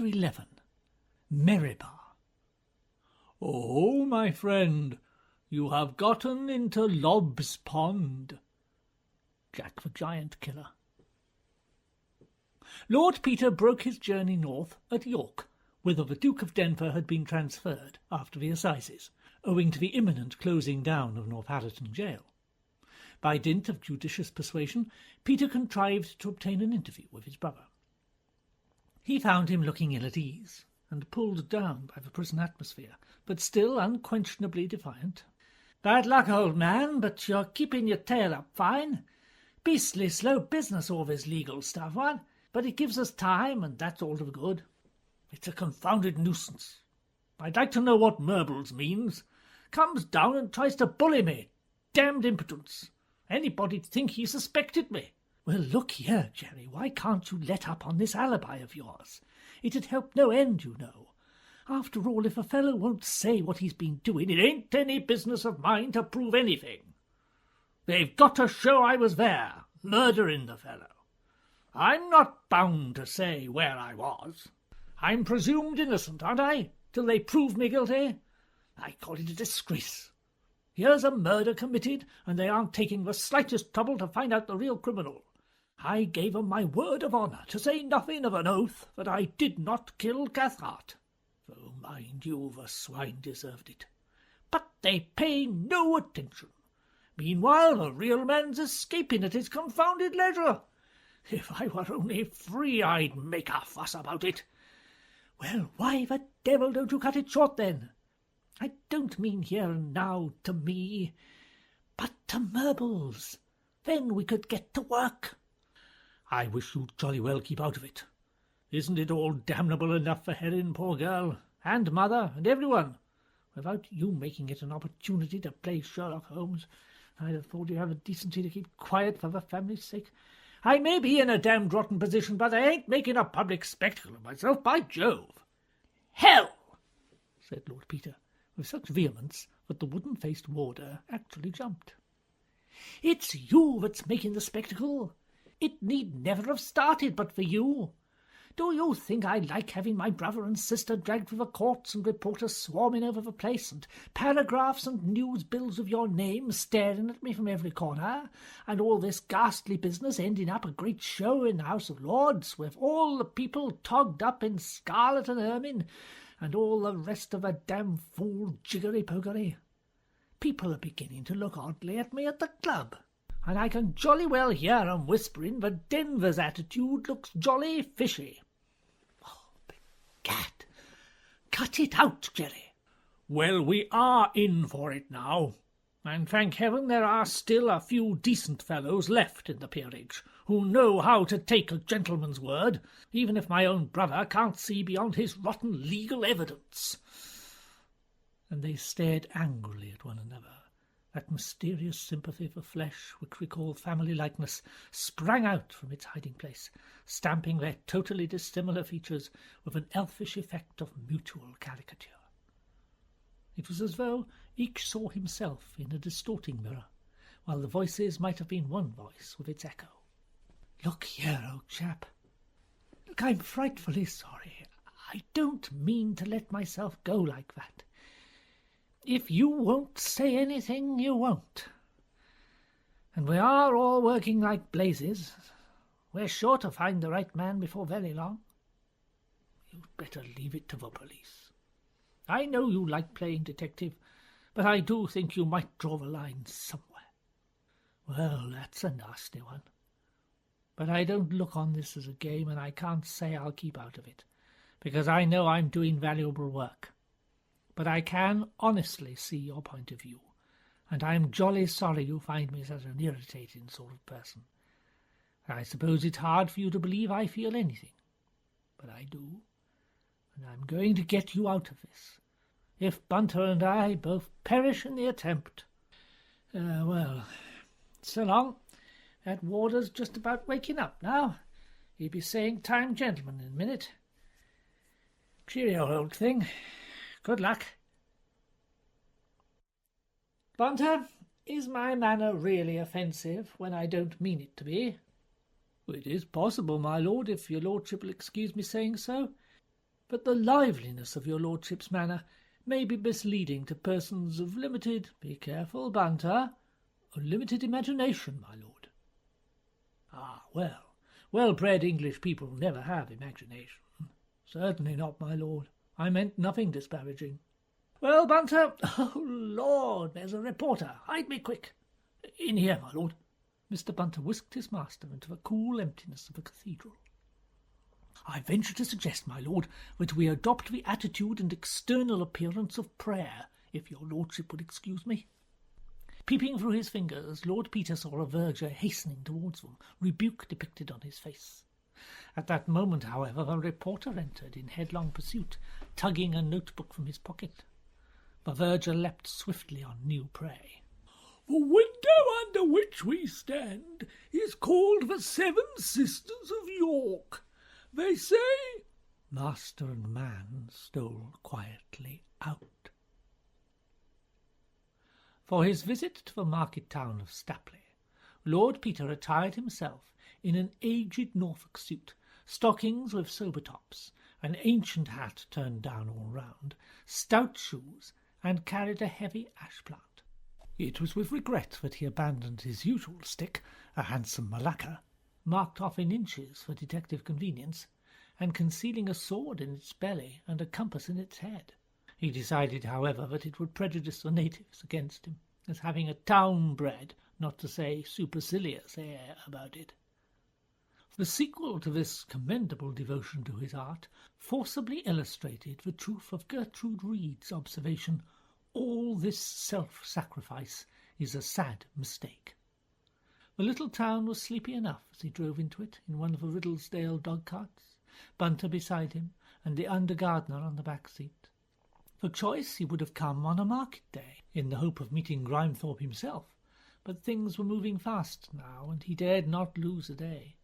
Chapter 11. Meribah. "Oh, my friend, you have gotten into Lob's Pond." Jack the Giant Killer. Lord Peter broke his journey north at York, whither the Duke of Denver had been transferred after the assizes, owing to the imminent closing down of Northallerton Jail. By dint of judicious persuasion, Peter contrived to obtain an interview with his brother. He found him looking ill at ease, and pulled down by the prison atmosphere, but still unquestionably defiant. "Bad luck, old man, but you're keeping your tail up fine. Beastly slow business, all this legal stuff, what? But it gives us time, and that's all to the good. It's a confounded nuisance. I'd like to know what Merbles means. Comes down and tries to bully me. Damned impudence. Anybody'd think he suspected me." "Well, look here, Jerry, why can't you let up on this alibi of yours? It'd help no end, you know. After all, if a fellow won't say what he's been doing, it ain't any business of mine to prove anything. They've got to show I was there, murdering the fellow. I'm not bound to say where I was. I'm presumed innocent, aren't I, till they prove me guilty? I call it a disgrace. Here's a murder committed, and they aren't taking the slightest trouble to find out the real criminal. I gave 'em my word of honour, to say nothing of an oath, that I did not kill Cathcart. Though, mind you, the swine deserved it. But they pay no attention. Meanwhile, the real man's escaping at his confounded leisure. If I were only free, I'd make a fuss about it." "Well, why the devil don't you cut it short, then? I don't mean here and now to me, but to Merbles. Then we could get to work." "I wish you'd jolly well keep out of it. Isn't it all damnable enough for Helen, poor girl, and mother, and everyone, without you making it an opportunity to play Sherlock Holmes? I'd have thought you'd have the decency to keep quiet for the family's sake. I may be in a damned rotten position, but I ain't making a public spectacle of myself, by Jove." "Hell!" said Lord Peter, with such vehemence that the wooden-faced warder actually jumped. "It's you that's making the spectacle. It need never have started but for you. Do you think I like having my brother and sister dragged through the courts and reporters swarming over the place, and paragraphs and news bills of your name staring at me from every corner, and all this ghastly business ending up a great show in the House of Lords, with all the people togged up in scarlet and ermine, and all the rest of the damn fool jiggery-pokery? People are beginning to look oddly at me at the club, and I can jolly well hear 'em whispering that Denver's attitude looks jolly fishy." "Oh, begad! Cut it out, Jerry." "Well, we are in for it now, and thank heaven there are still a few decent fellows left in the peerage, who know how to take a gentleman's word, even if my own brother can't see beyond his rotten legal evidence." And they stared angrily at one another. That mysterious sympathy for flesh, which we call family likeness, sprang out from its hiding-place, stamping their totally dissimilar features with an elfish effect of mutual caricature. It was as though each saw himself in a distorting mirror, while the voices might have been one voice with its echo. "Look here, old chap. Look, I'm frightfully sorry. I don't mean to let myself go like that. If you won't say anything, you won't. And we are all working like blazes. We're sure to find the right man before very long. You'd better leave it to the police. I know you like playing detective, but I do think you might draw the line somewhere." "Well, that's a nasty one. But I don't look on this as a game, and I can't say I'll keep out of it, because I know I'm doing valuable work. But I can honestly see your point of view, and I'm jolly sorry you find me such an irritating sort of person. I suppose it's hard for you to believe I feel anything, but I do, and I'm going to get you out of this, if Bunter and I both perish in the attempt. Well, so long. That warder's just about waking up now. He'll be saying 'Time, gentlemen,' in a minute. Cheerio, old thing. Good luck." "Bunter, is my manner really offensive when I don't mean it to be?" "It is possible, my lord, if your lordship will excuse me saying so." but the liveliness of your lordship's manner may be misleading to persons of limited— be careful, Bunter— limited imagination, my lord. Ah, well-bred English people never have imagination. Certainly not, my lord. I meant nothing disparaging. Well, Bunter— oh, Lord, there's a reporter. Hide me quick. In here, my lord. Mr. Bunter whisked his master into the cool emptiness of the cathedral. I venture to suggest, my lord, that we adopt the attitude and external appearance of prayer, if your lordship would excuse me. Peeping through his fingers, Lord Peter saw a verger hastening towards them, rebuke depicted on his face. At that moment, however, the reporter entered in headlong pursuit, tugging a notebook from his pocket. The verger leapt swiftly on new prey. The window under which we stand is called the Seven Sisters of York. They say— Master and man stole quietly out. For his visit to the market town of Stapley, Lord Peter attired himself in an aged Norfolk suit, stockings with sober tops, an ancient hat turned down all round, stout shoes, and carried a heavy ash-plant. It was with regret that he abandoned his usual stick, a handsome malacca, marked off in inches for detective convenience, and concealing a sword in its belly and a compass in its head. He decided, however, that it would prejudice the natives against him, as having a town-bred, not to say supercilious, air about it. The sequel to this commendable devotion to his art forcibly illustrated the truth of Gertrude Reed's observation, "All this self-sacrifice is a sad mistake." The little town was sleepy enough as he drove into it in one of the Riddlesdale dog-carts, Bunter beside him, and the under-gardener on the back seat. For choice he would have come on a market day, in the hope of meeting Grimethorpe himself, but things were moving fast now, and he dared not lose a day.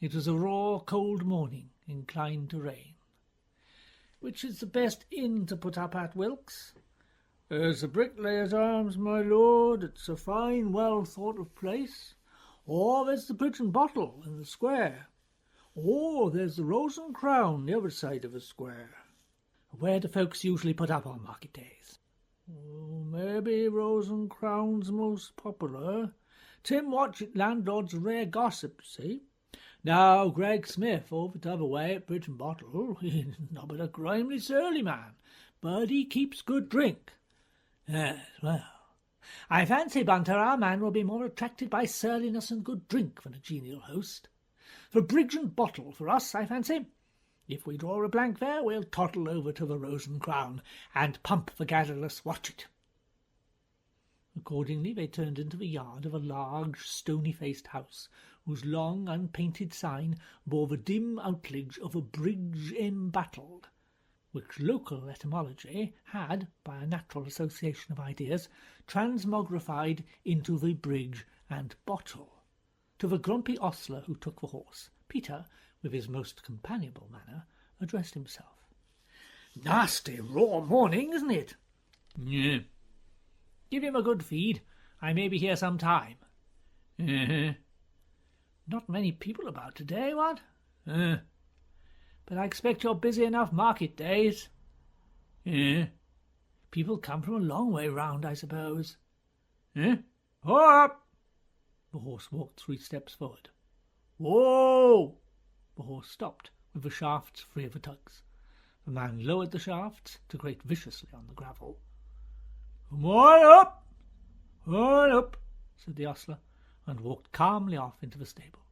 It was a raw, cold morning, inclined to rain. "Which is the best inn to put up at, Wilkes?" "There's the Bricklayer's Arms, my lord. It's a fine, well-thought-of place. Or there's the Bridge and Bottle in the square. Or there's the Rose and Crown, the other side of the square." "Where do folks usually put up on market days?" "Oh, maybe Rose and Crown's most popular. Tim Watchet, landlord's a rare gossip, see. Now, Greg Smith, over t'other way at Bridge and Bottle, he's not but a grimely surly man, but he keeps good drink." "Yes, well, I fancy, Bunter, our man will be more attracted by surliness and good drink than a genial host. For Bridge and Bottle for us, I fancy. If we draw a blank there, we'll toddle over to the Rose and Crown and pump the garrulous Watchet." Accordingly they turned into the yard of a large, stony-faced house, whose long, unpainted sign bore the dim outlage of a bridge embattled, which local etymology had, by a natural association of ideas, transmogrified into the Bridge and Bottle. To the grumpy ostler who took the horse, Peter, with his most companionable manner, addressed himself. "Nasty raw morning, isn't it?" "Yeah." "Give him a good feed. I may be here some time." "Not many people about today, what?" "But I expect you're busy enough market days." "People come from a long way round, I suppose." "Up!" The horse walked 3 steps forward. "Whoa!" The horse stopped, with the shafts free of the tugs. The man lowered the shafts to grate viciously on the gravel. "Come on up," said the ostler, and walked calmly off into the stable,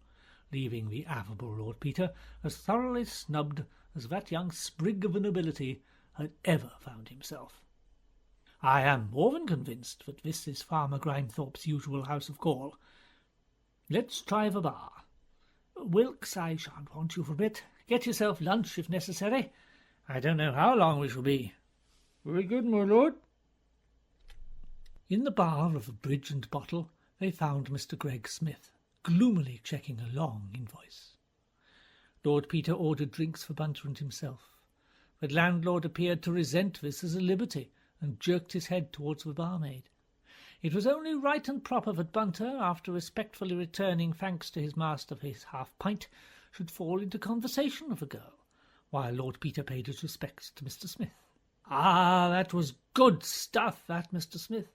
leaving the affable Lord Peter as thoroughly snubbed as that young sprig of the nobility had ever found himself. I am more than convinced that this is Farmer Grimethorpe's usual house of call. Let's try the bar. Wilkes, I shan't want you for a bit. Get yourself lunch, if necessary. I don't know how long we shall be." "Very good, my lord." In the bar of the Bridge and Bottle they found Mr. Greg Smith, gloomily checking a long invoice. Lord Peter ordered drinks for Bunter and himself. The landlord appeared to resent this as a liberty, and jerked his head towards the barmaid. It was only right and proper that Bunter, after respectfully returning thanks to his master for his half-pint, should fall into conversation with the girl, while Lord Peter paid his respects to Mr. Smith. "Ah, that was good stuff, that, Mr. Smith.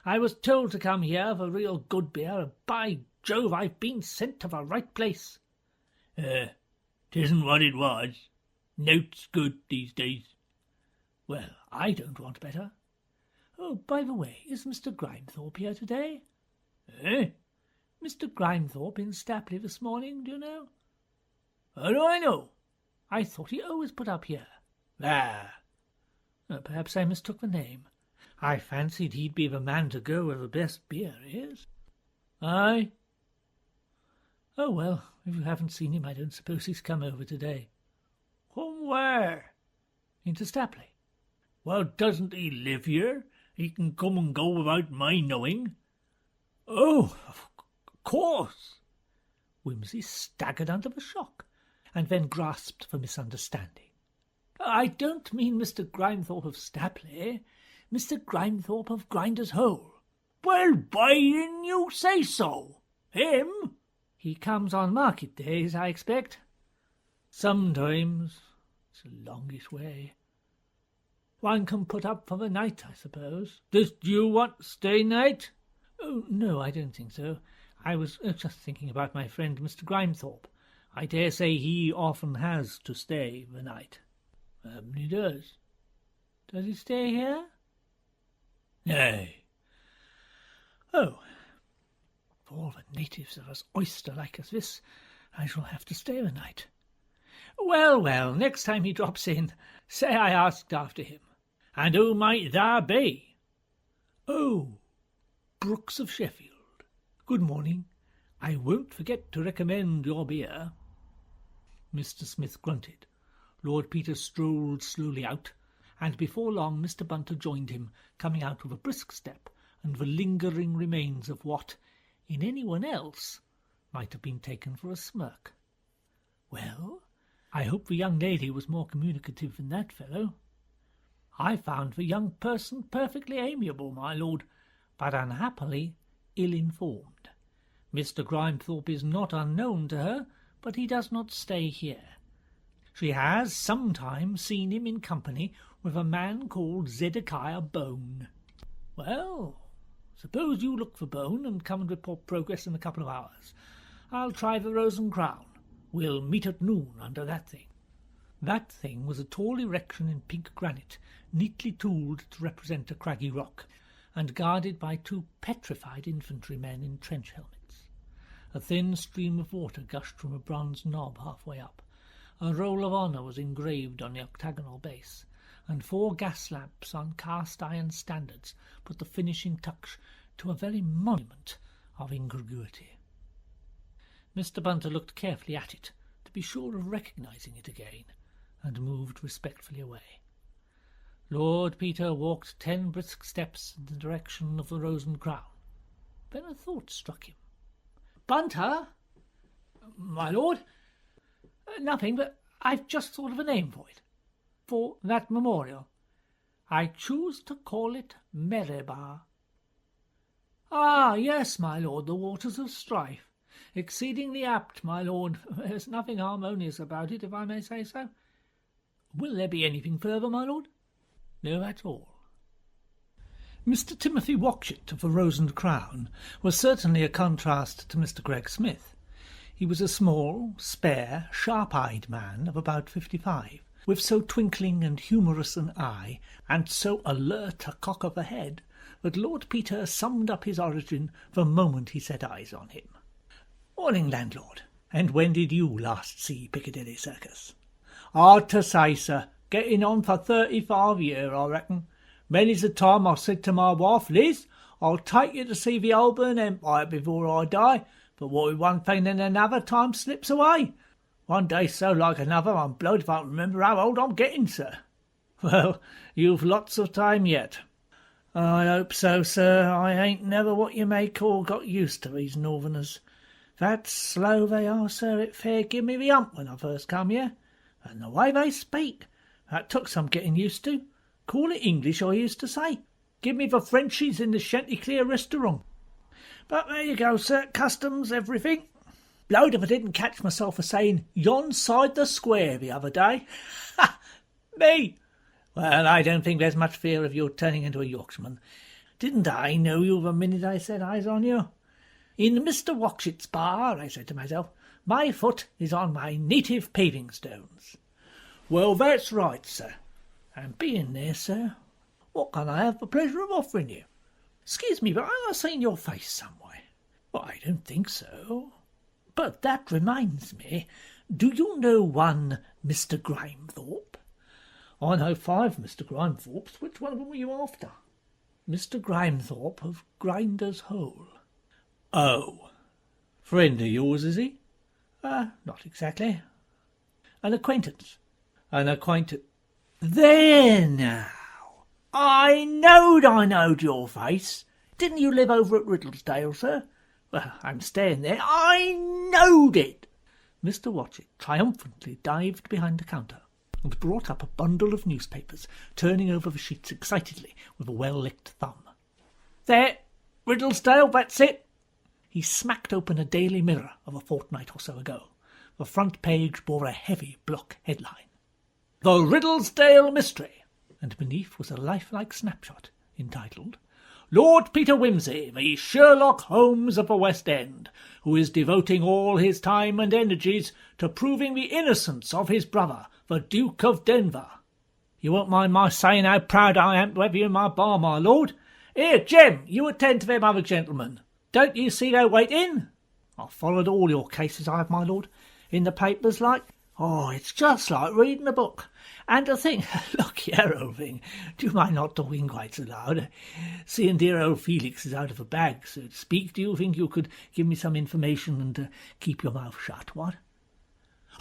I was told to come here for real good beer, and by Jove, I've been sent to the right place." "'Tisn't what it was. Note's good these days." "Well, I don't want better. Oh, by the way, is Mr. Grimethorpe here today?" "Eh? "Mr. Grimethorpe in Stapley this morning, do you know?" How do I know?" "I thought he always put up here." "Ah!" Perhaps I mistook the name. I fancied he'd be the man to go where the best beer is." "Aye?" "Oh, well, if you haven't seen him, I don't suppose he's come over today." "From where?" "Into Stapley." "Well, doesn't he live here? He can come and go without my knowing." "Oh, of course." Wimsey staggered under the shock, and then grasped for misunderstanding. "I don't mean Mr. Grimethorpe of Stapley. Mr. Grimethorpe of Grinder's Hole." "Well, why didn't you say so? Him?" "He comes on market days, I expect." "Sometimes. It's a longish way. One can put up for the night, I suppose." "Does you want to stay night?" "Oh, no, I don't think so. I was just thinking about my friend Mr. Grimethorpe. I dare say he often has to stay the night." He does." "Does he stay here?" "Nay." "Oh, for all the natives are as oyster-like as this, I shall have to stay the night. Well, well, next time he drops in, say I asked after him." "And who might that be?" "Oh, Brooks of Sheffield. Good morning. I won't forget to recommend your beer." Mr. Smith grunted. Lord Peter strolled slowly out, and before long Mr. Bunter joined him, coming out with a brisk step and the lingering remains of what, in anyone else, might have been taken for a smirk. "Well, I hope the young lady was more communicative than that fellow." "I found the young person perfectly amiable, my lord, but unhappily ill-informed. Mr. Grimethorpe is not unknown to her, but he does not stay here. She has sometimes seen him in company with a man called Zedekiah Bone." "Well, suppose you look for Bone and come and report progress in a couple of hours. I'll try the Rose and Crown. We'll meet at noon under that thing." That thing was a tall erection in pink granite, neatly tooled to represent a craggy rock, and guarded by two petrified infantrymen in trench helmets. A thin stream of water gushed from a bronze knob halfway up. A roll of honour was engraved on the octagonal base, and 4 gas lamps on cast-iron standards put the finishing touch to a very monument of incongruity. Mr. Bunter looked carefully at it, to be sure of recognizing it again, and moved respectfully away. Lord Peter walked 10 brisk steps in the direction of the Rose and Crown. Then a thought struck him. "Bunter!" "My lord?" "Nothing, but I've just thought of a name for it. For that memorial. I choose to call it Meribar." "Ah, yes, my lord, the Waters of Strife. Exceedingly apt, my lord. There's nothing harmonious about it, if I may say so. Will there be anything further, my lord?" "No, that's all." Mr. Timothy Watchet of the Rose and Crown was certainly a contrast to Mr. Greg Smith. He was a small, spare, sharp-eyed man of about 55, with so twinkling and humorous an eye, and so alert a cock of a head, that Lord Peter summed up his origin the moment he set eyes on him. "Morning, landlord. And when did you last see Piccadilly Circus?" "Hard to say, sir. Getting on for 35 year, I reckon. Many's the time I've said to my wife, 'Liz, I'll take you to see the Holborn Empire before I die,' but what with one thing and another, time slips away. One day's so like another, I'm blowed if I can remember how old I'm getting, sir." "Well, you've lots of time yet." "I hope so, sir. I ain't never what you may call got used to these northerners. That slow they are, sir, it fair give me the hump when I first come here. And the way they speak, that took some getting used to. Call it English, I used to say. Give me the Frenchies in the Chanticleer restaurant. But there you go, sir. Customs, everything. Blowed if I didn't catch myself a saying yon side the square the other day. Ha! Me! Well, I don't think there's much fear of your turning into a Yorkshireman. Didn't I know you the minute I set eyes on you? In Mr. Watchett's bar, I said to myself, my foot is on my native paving stones. Well, that's right, sir. And being there, sir, what can I have the pleasure of offering you? Excuse me, but I seen your face somewhere. Well, I don't think so. But that reminds me, do you know one Mr. Grimethorpe? I know 5 Mr. Grimethorpes. Which one of them were you after? Mr. Grimethorpe of Grinder's Hole. Oh, friend of yours, is he? Not exactly. An acquaintance. An acquaintance. There now. I knowed your face. Didn't you live over at Riddlesdale, sir? Well, I'm staying there. I knowed it. Mr. Watchett triumphantly dived behind the counter and brought up a bundle of newspapers, turning over the sheets excitedly with a well-licked thumb. There, Riddlesdale, that's it. He smacked open a Daily Mirror of a fortnight or so ago. The front page bore a heavy block headline. The Riddlesdale Mystery, and beneath was a lifelike snapshot entitled, Lord Peter Wimsey, the Sherlock Holmes of the West End, who is devoting all his time and energies to proving the innocence of his brother, the Duke of Denver. You won't mind my saying how proud I am to have you in my bar, my lord. Here, Jem, you attend to them other gentlemen. Don't you see they're waiting? I've followed all your cases, I have, my lord, in the papers like. Oh, it's just like reading a book. And to think, look here, old thing, do you mind not talking quite so loud? Seeing dear old Felix is out of a bag, so to speak, do you think you could give me some information and keep your mouth shut, what?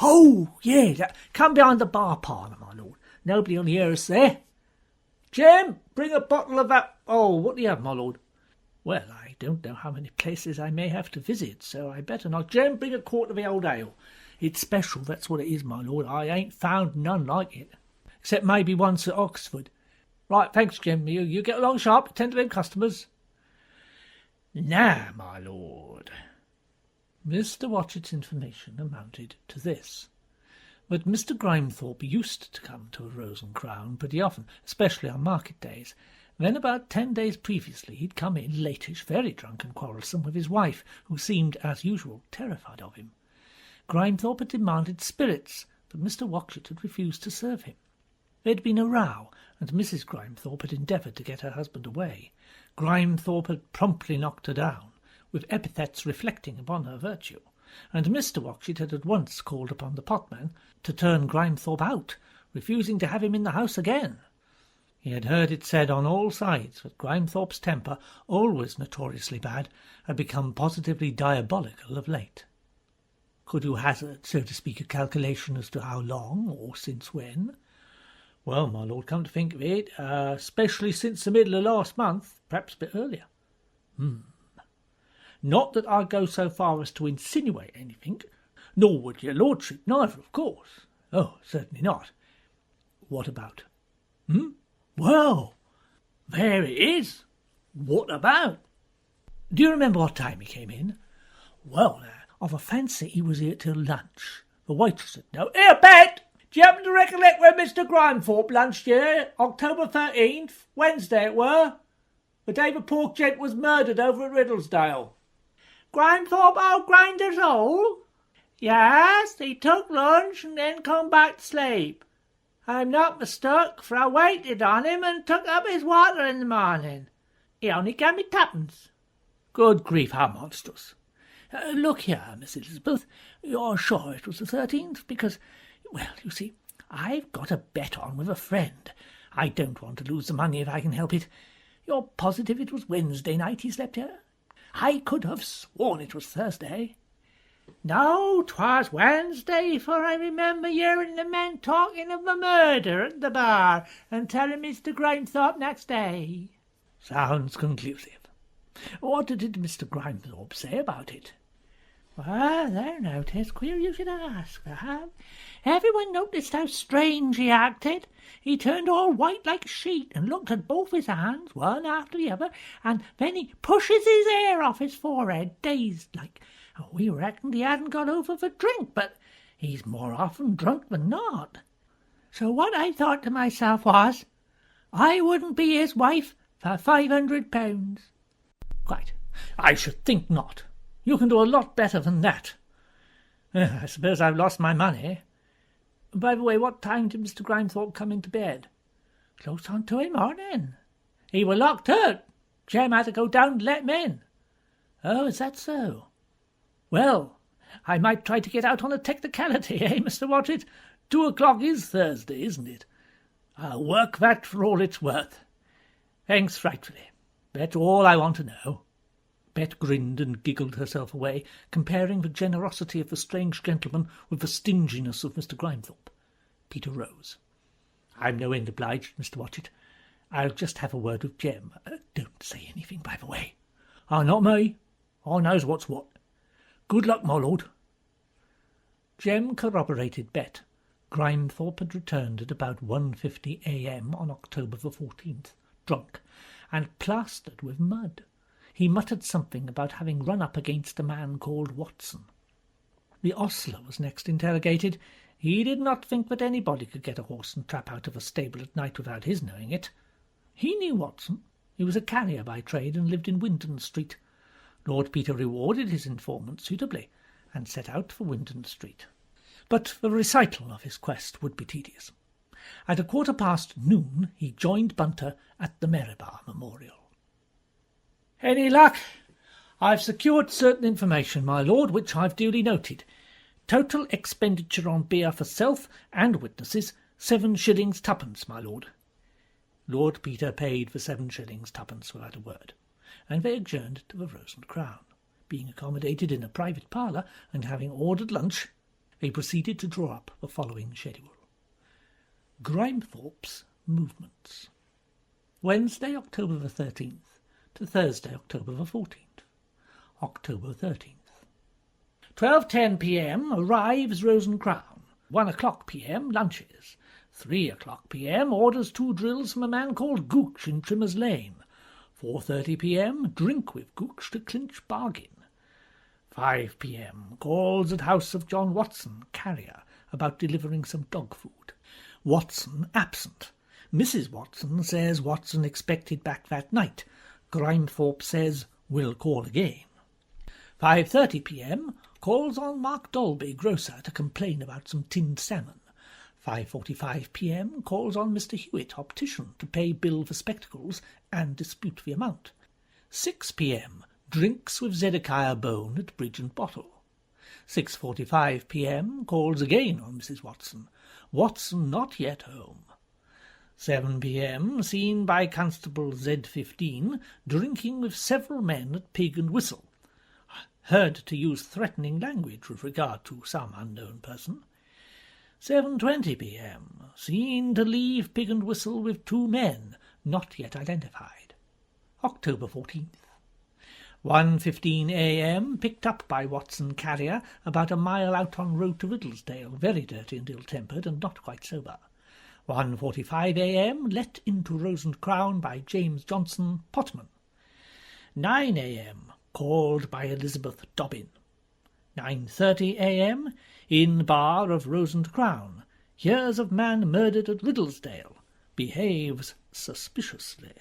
Oh, yeah, come behind the bar parlour, my lord. Nobody'll hear us there. Jem, bring a bottle of that. Oh, what do you have, my lord? Well, I don't know how many places I may have to visit, so I better not. Jem, bring a quart of the old ale. It's special, that's what it is, my lord. I ain't found none like it, except maybe once at Oxford. Right, thanks, Jem. You get along sharp, attend to them customers. Now, my lord. Mr. Watchett's information amounted to this. But Mr. Grimethorpe used to come to a Rose and Crown pretty often, especially on market days. Then about 10 days previously he'd come in latish, very drunk and quarrelsome, with his wife, who seemed, as usual, terrified of him. Grimethorpe had demanded spirits, but Mr. Watchett had refused to serve him. There had been a row, and Mrs. Grimethorpe had endeavoured to get her husband away. Grimethorpe had promptly knocked her down, with epithets reflecting upon her virtue, and Mr. Watchett had at once called upon the potman to turn Grimethorpe out, refusing to have him in the house again. He had heard it said on all sides that Grimethorpe's temper, always notoriously bad, had become positively diabolical of late. Could you hazard, so to speak, a calculation as to how long, or since when? Well, my lord, come to think of it, especially since the middle of last month, perhaps a bit earlier. Not that I go so far as to insinuate anything, nor would your lordship neither, of course. Oh, certainly not. What about? Well, there it is. What about? Do you remember what time he came in? Well, now, I've a fancy he was here till lunch. The waitress said no. Here, Bet! Do you happen to recollect where Mr. Grimethorpe lunched here? October 13th, Wednesday it were. The day the poor gent was murdered over at Riddlesdale. Grimethorpe old Grinder's Hole? Yes, he took lunch and then come back to sleep. I'm not mistook, for I waited on him and took up his water in the morning. He only gave me 2pence. Good grief, how monstrous. Look here, Miss Elizabeth, you're sure it was the 13th? Because, well, you see, I've got a bet on with a friend. I don't want to lose the money if I can help it. You're positive it was Wednesday night he slept here? I could have sworn it was Thursday. No, 'twas Wednesday, for I remember hearing the men talking of the murder at the bar and telling Mr. Grimethorpe next day. Sounds conclusive. What did Mr. Grimethorpe say about it? Well, there now, 'tis queer you should ask that. Everyone noticed how strange he acted. He turned all white like a sheet and looked at both his hands, one after the other, and then he pushes his hair off his forehead, dazed like, We reckoned he hadn't got over for drink, but he's more often drunk than not. So what I thought to myself was, I wouldn't be his wife for £500. Quite. I should think not. You can do a lot better than that. I suppose I've lost my money. By the way, what time did Mr. Grimethorpe come into bed? Close on to him morning. He were locked out. Jem had to go down and let him in. Oh, is that so? Well, I might try to get out on a technicality, eh, Mr. Watchett? 2 o'clock is Thursday, isn't it? I'll work that for all it's worth. Thanks frightfully. That's all I want to know. Bet grinned and giggled herself away, comparing the generosity of the strange gentleman with the stinginess of Mr. Grimethorpe. Peter rose. I'm no end obliged, Mr. Watchett. I'll just have a word with Jem. Don't say anything, by the way. Not me. I knows what's what. Good luck, my lord. Jem corroborated Bet. Grimethorpe had returned at about 1:50 a.m. on October the 14th, drunk, and plastered with mud. He muttered something about having run up against a man called Watson. The ostler was next interrogated. He did not think that anybody could get a horse and trap out of a stable at night without his knowing it. He knew Watson. He was a carrier by trade and lived in Winton Street. Lord Peter rewarded his informant suitably, and set out for Winton Street. But the recital of his quest would be tedious. At noon he joined Bunter at the Meribah Memorial. Any luck? I've secured certain information, my lord, which I've duly noted. Total expenditure on beer for self and witnesses, 7 shillings 2pence, my lord. Lord Peter paid for 7 shillings 2pence without a word, and they adjourned to the Rose and Crown. Being accommodated in a private parlour, and having ordered lunch, they proceeded to draw up the following schedule. Grimethorpe's movements. Wednesday, October the 13th, to Thursday, October the 14th. October 13th. 12:10 p.m. arrives Rose and Crown. 1 o'clock p.m. lunches. 3 o'clock p.m. orders 2 drills from a man called Gooch in Trimmer's Lane. 4:30 p.m. drink with Gooch to clinch bargain. 5 p.m. calls at house of John Watson, carrier, about delivering some dog food. Watson absent. Mrs. Watson says Watson expected back that night. Grimethorpe says will call again. 5:30 p.m. calls on Mark Dolby, grocer, to complain about some tinned salmon. 5:45 p.m. calls on Mr. Hewitt, optician, to pay bill for spectacles and dispute the amount. 6 p.m. drinks with Zedekiah Bone at Bridge and Bottle. 6:45 p.m. calls again on Mrs. Watson. Watson not yet home. 7 p.m. seen by Constable Z15 drinking with several men at Pig and Whistle. Heard to use threatening language with regard to some unknown person. 7:20 p.m. seen to leave Pig and Whistle with 2 men not yet identified. October 14th. 1:15 a.m. picked up by Watson carrier about a mile out on road to Riddlesdale, very dirty and ill-tempered and not quite sober. 1:45 a.m. let into Rose and Crown by James Johnson, potman. 9 a.m. called by Elizabeth Dobbin. 9:30 a.m. in bar of Rose and Crown. Hears of man murdered at Riddlesdale. Behaves suspiciously.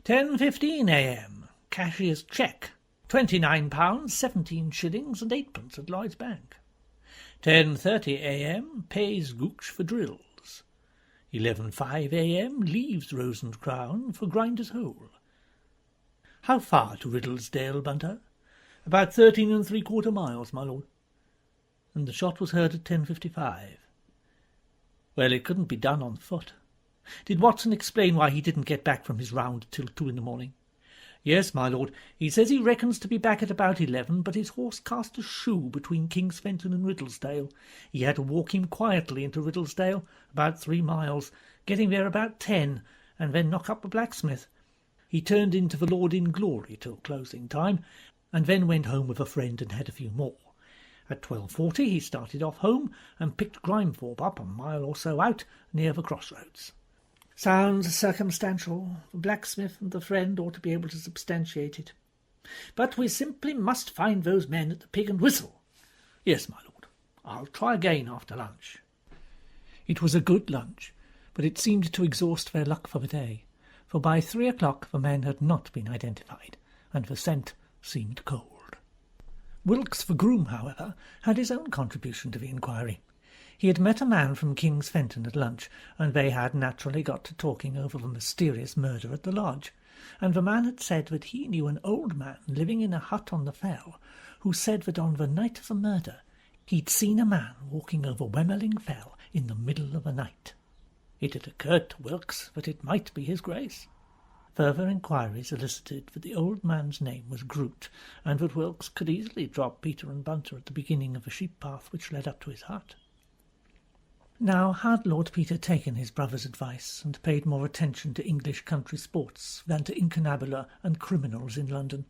10:15 a.m. cashier's cheque. £29, 17 shillings and 8pence at Lloyd's Bank. 10:30 a.m. pays Gooch for drills. 11:05 a.m. leaves Rose and Crown for Grinder's Hole. How far to Riddlesdale, Bunter? About 13 3/4 miles, my lord. And the shot was heard at 10:55. Well, it couldn't be done on foot. Did Watson explain why he didn't get back from his round till 2 in the morning? Yes, my lord. He says he reckons to be back at about 11, but his horse cast a shoe between King's Fenton and Riddlesdale. He had to walk him quietly into Riddlesdale, about 3 miles, getting there about 10, and then knock up the blacksmith. He turned into the Lord in Glory till closing time, and then went home with a friend and had a few more. At 12:40 he started off home and picked Grimethorpe up a mile or so out near the crossroads. Sounds circumstantial. The blacksmith and the friend ought to be able to substantiate it. But we simply must find those men at the Pig and Whistle. Yes, my lord. I'll try again after lunch. It was a good lunch, but it seemed to exhaust their luck for the day, for by 3 o'clock the men had not been identified, and the scent seemed cold. Wilkes the groom, however, had his own contribution to the inquiry. He had met a man from King's Fenton at lunch, and they had naturally got to talking over the mysterious murder at the lodge, and the man had said that he knew an old man living in a hut on the fell, who said that on the night of the murder he'd seen a man walking over Wemmerling Fell in the middle of the night. It had occurred to Wilkes that it might be his Grace. Further inquiries elicited that the old man's name was Groot, and that Wilkes could easily drop Peter and Bunter at the beginning of the sheep path which led up to his hut. Now, had Lord Peter taken his brother's advice and paid more attention to English country sports than to incunabula and criminals in London?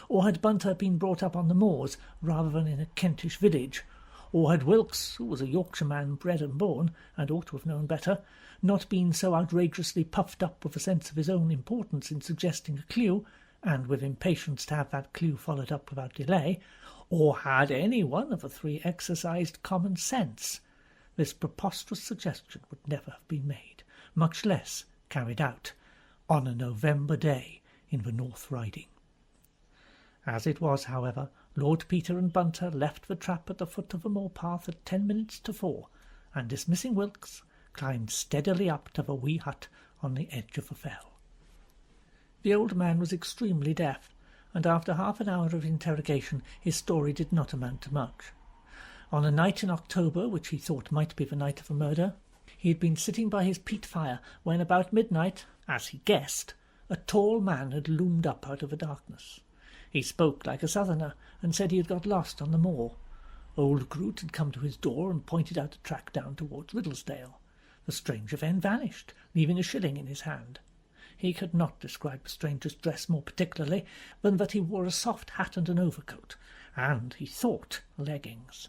Or had Bunter been brought up on the moors rather than in a Kentish village? Or had Wilkes, who was a Yorkshireman bred and born, and ought to have known better, not been so outrageously puffed up with a sense of his own importance in suggesting a clue, and with impatience to have that clue followed up without delay? Or had any one of the three exercised common sense? This preposterous suggestion would never have been made, much less carried out, on a November day in the North Riding. As it was, however, Lord Peter and Bunter left the trap at the foot of the moor path at 10 minutes to 4, and dismissing Wilkes, climbed steadily up to the wee hut on the edge of the fell. The old man was extremely deaf, and after half an hour of interrogation his story did not amount to much. On a night in October, which he thought might be the night of the murder, he had been sitting by his peat fire when about midnight, as he guessed, a tall man had loomed up out of the darkness. He spoke like a southerner, and said he had got lost on the moor. Old Groot had come to his door and pointed out a track down towards Riddlesdale. The stranger then vanished, leaving a shilling in his hand. He could not describe the stranger's dress more particularly than that he wore a soft hat and an overcoat, and, he thought, leggings.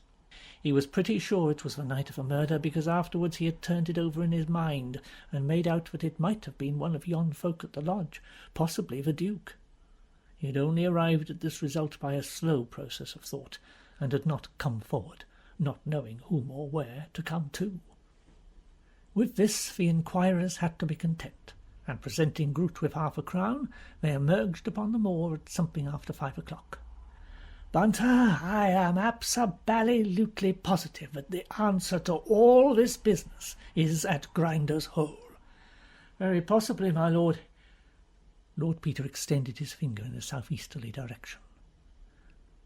He was pretty sure it was the night of the murder, because afterwards he had turned it over in his mind, and made out that it might have been one of yon folk at the lodge, possibly the Duke. He had only arrived at this result by a slow process of thought, and had not come forward, not knowing whom or where to come to. With this the inquirers had to be content, and presenting Groot with 50 they emerged upon the moor at something after 5 o'clock. "Bunter, I am abso-bally-lutely positive that the answer to all this business is at Grinder's Hole." "Very possibly, my lord." Lord Peter extended his finger in a southeasterly direction.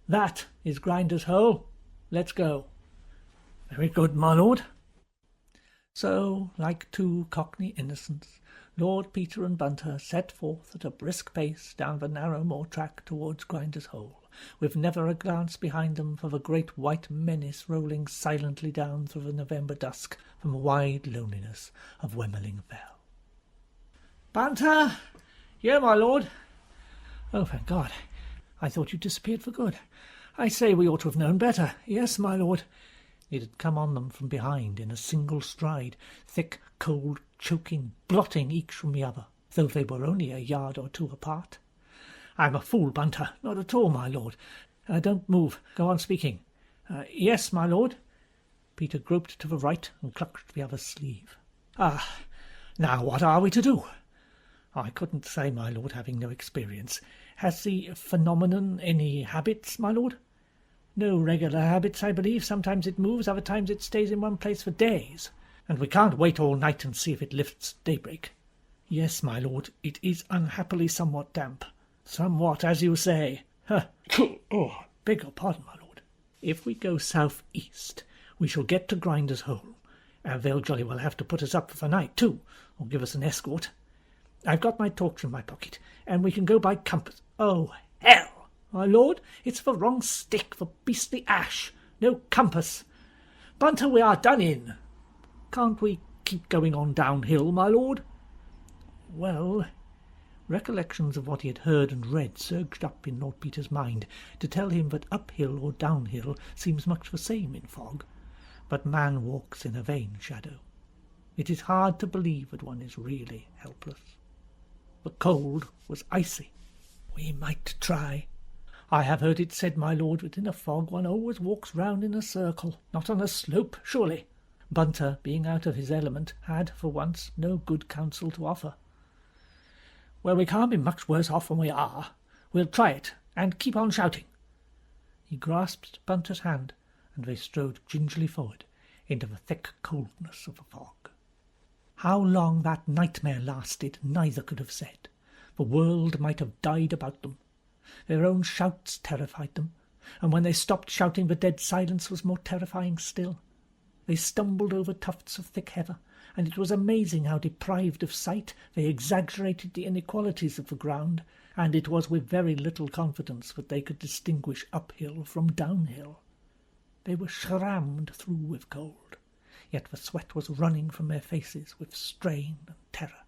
"That is Grinder's Hole. Let's go." "Very good, my lord." So, like two Cockney innocents, Lord Peter and Bunter set forth at a brisk pace down the narrow moor track towards Grinder's Hole, with never a glance behind them for the great white menace rolling silently down through the November dusk from the wide loneliness of Wemmerling Fell. "Bunter! Here, my lord." "Oh, thank God. I thought you disappeared for good. I say, we ought to have known better." "Yes, my lord." It had come on them from behind in a single stride, thick, cold, choking, blotting each from the other, though they were only a yard or two apart. "I'm a fool, Bunter." "Not at all, my lord." Don't move. Go on speaking." "Yes, my lord." Peter groped to the right and clutched the other's sleeve. Now what are we to do?" "I couldn't say, my lord, having no experience. Has the phenomenon any habits, my lord?" "No regular habits, I believe. Sometimes it moves, other times it stays in one place for days." "And we can't wait all night and see if it lifts at daybreak?" "Yes, my lord. It is unhappily somewhat damp." "Somewhat, as you say. Beg your pardon, my lord." "If we go south-east, we shall get to Grinder's Hole, and they'll jolly well have to put us up for the night, too, or give us an escort. I've got my torch in my pocket, and we can go by compass." "Oh, hell! My lord, it's the wrong stick, for beastly ash. No compass. Bunter, we are done in." "Can't we keep going on downhill, my lord?" Well, recollections of what he had heard and read surged up in Lord Peter's mind to tell him that uphill or downhill seems much the same in fog, but man walks in a vain shadow. It is hard to believe that one is really helpless. The cold was icy. "We might try," I have heard it said, my lord, within a fog one always walks round in a circle, not on a slope, surely. Bunter, being out of his element, had, for once, no good counsel to offer. Well, we can't be much worse off than we are. We'll try it, and keep on shouting. He grasped Bunter's hand, and they strode gingerly forward into the thick coldness of the fog. How long that nightmare lasted, neither could have said. The world might have died about them. Their own shouts terrified them, and when they stopped shouting the dead silence was more terrifying still. They stumbled over tufts of thick heather, and it was amazing how, deprived of sight, they exaggerated the inequalities of the ground, and it was with very little confidence that they could distinguish uphill from downhill. They were shrammed through with cold, yet the sweat was running from their faces with strain and terror.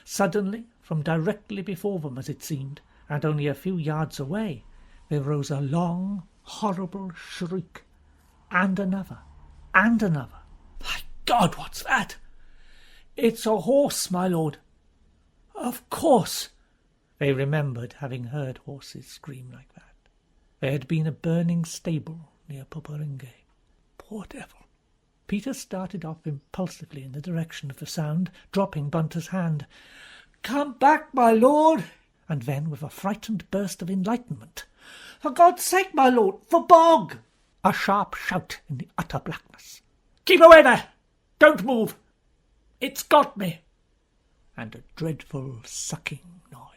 Suddenly, from directly before them, as it seemed, and only a few yards away, there rose a long, horrible shriek, and another, and another. My God, what's that? It's a horse, my lord. Of course. They remembered having heard horses scream like that. There had been a burning stable near Poperinghe. Poor devil. Peter started off impulsively in the direction of the sound, dropping Bunter's hand. Come back, my lord! And then, with a frightened burst of enlightenment, For God's sake, my lord, the bog! A sharp shout in the utter blackness. Keep away there! Don't move! It's got me! And a dreadful sucking noise.